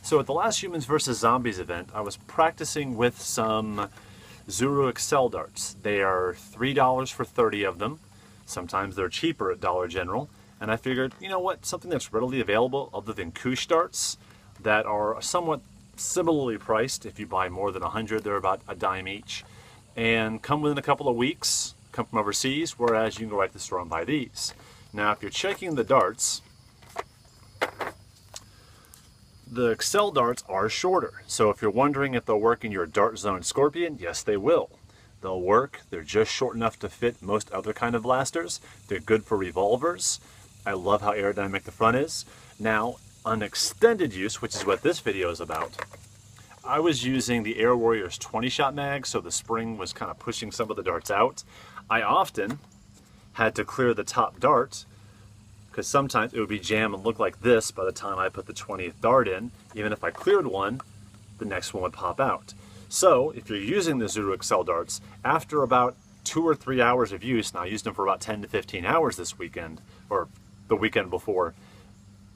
So at the last Humans vs. Zombies event, I was practicing with some Zuru Excel Darts. They are $3 for 30 of them. Sometimes they're cheaper at Dollar General. And I figured, you know what, something that's readily available other than Koosh darts that are somewhat similarly priced. If you buy more than 100, they're about a dime each. And come within a couple of weeks, come from overseas, whereas you can go right to the store and buy these. Now, if you're checking the darts, the Excel darts are shorter. So if you're wondering if they'll work in your Dart Zone Scorpion, yes, they will. They'll work. They're just short enough to fit most other kind of blasters. They're good for revolvers. I love how aerodynamic the front is. Now, on extended use, which is what this video is about, I was using the Air Warriors 20-shot mag, so the spring was kind of pushing some of the darts out. I often had to clear the top dart because sometimes it would be jammed and look like this by the time I put the 20th dart in. Even if I cleared one, the next one would pop out. So if you're using the Zuru Excel darts, after about 2 or 3 hours of use, and I used them for about 10 to 15 hours this weekend, or the weekend before,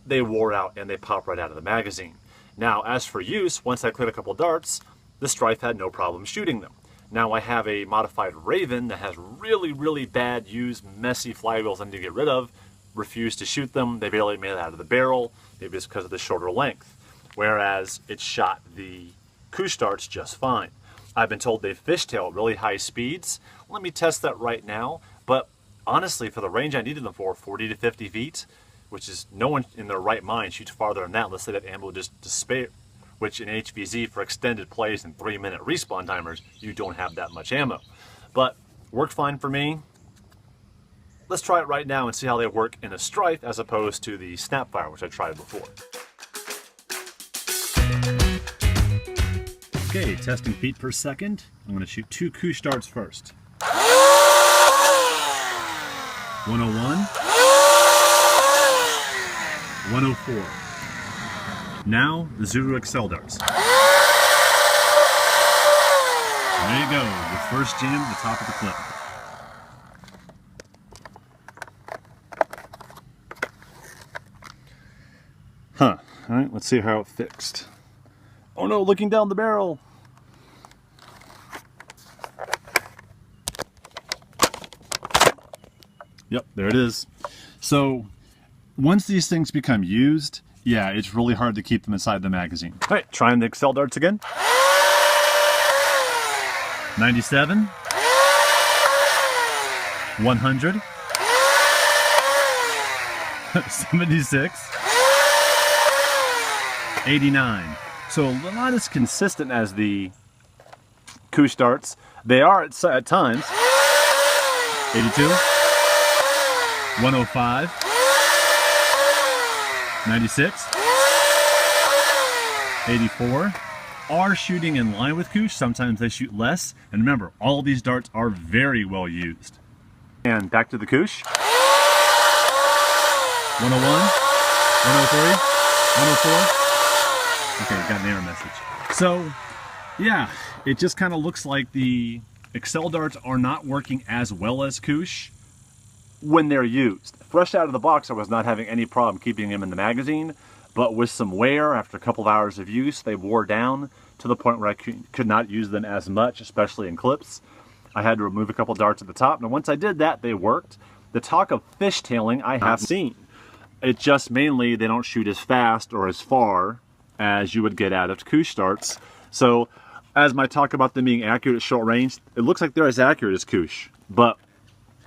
they wore out and they pop right out of the magazine. Now, as for use, once I cleared a couple darts, the Strife had no problem shooting them. Now I have a modified Raven that has really, really bad used, messy flywheels I need to get rid of. Refused to shoot them. They barely made it out of the barrel. Maybe it's because of the shorter length. Whereas it shot the Koosh darts just fine. I've been told they fishtail at really high speeds. Let me test that right now. But honestly, for the range I needed them for, 40 to 50 feet, which is no one in their right mind shoots farther than that unless they have ammo just to spare, which in HVZ for extended plays and 3-minute respawn timers, you don't have that much ammo. But worked fine for me. Let's try it right now and see how they work in a Strife as opposed to the Snapfire, which I tried before. Okay, testing feet per second. I'm going to shoot 2 Koosh darts first. 101. 104. Now, the Zuru Excel darts. There you go, your first jam at the top of the clip. Huh, alright, let's see how it fixed. Oh no, looking down the barrel! Yep, there it is. So, once these things become used, yeah, it's really hard to keep them inside the magazine. Alright, trying the Excel darts again. 97. 100. 76. 89. So not as consistent as the Koosh darts. They are at times. 82. 105. 96. 84. Are shooting in line with Koosh. Sometimes they shoot less. And remember, all these darts are very well used. And back to the Koosh. 101. 103. 104. Okay, got an error message. So, yeah, it just kind of looks like the Excel darts are not working as well as Koosh when they're used. Fresh out of the box, I was not having any problem keeping them in the magazine, but with some wear, after a couple of hours of use, they wore down to the point where I could not use them as much, especially in clips. I had to remove a couple darts at the top, and once I did that, they worked. The talk of fishtailing I have seen. It just mainly they don't shoot as fast or as far as you would get out of Koosh darts. So, as my talk about them being accurate at short range, it looks like they're as accurate as Koosh, but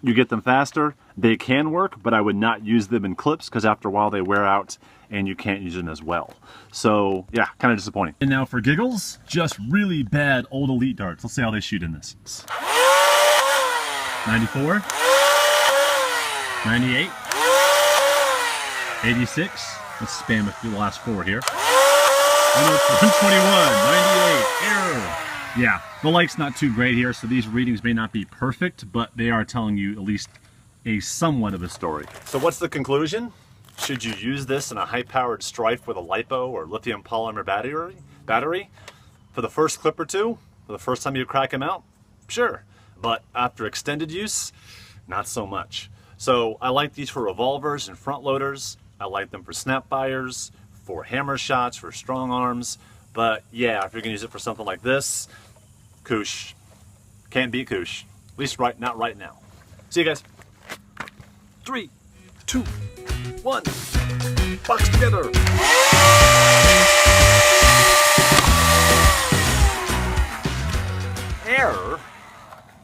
you get them faster. They can work, but I would not use them in clips because after a while they wear out and you can't use them as well. So, yeah, kind of disappointing. And now for giggles, just really bad old Elite darts. Let's see how they shoot in this. 94. 98. 86. Let's spam it through the last 4 here. 121, 98, error. Yeah, the light's not too great here, so these readings may not be perfect, but they are telling you at least a somewhat of a story. So what's the conclusion? Should you use this in a high-powered Strife with a LiPo or lithium polymer battery? For the first clip or two? For the first time you crack them out? Sure. But after extended use, not so much. So I like these for revolvers and front loaders. I like them for snap fires, for hammer shots, for strong arms. But yeah, if you're gonna use it for something like this, Koosh. Can't beat Koosh. At least not right now. See you guys. 3, 2, 1. Box together.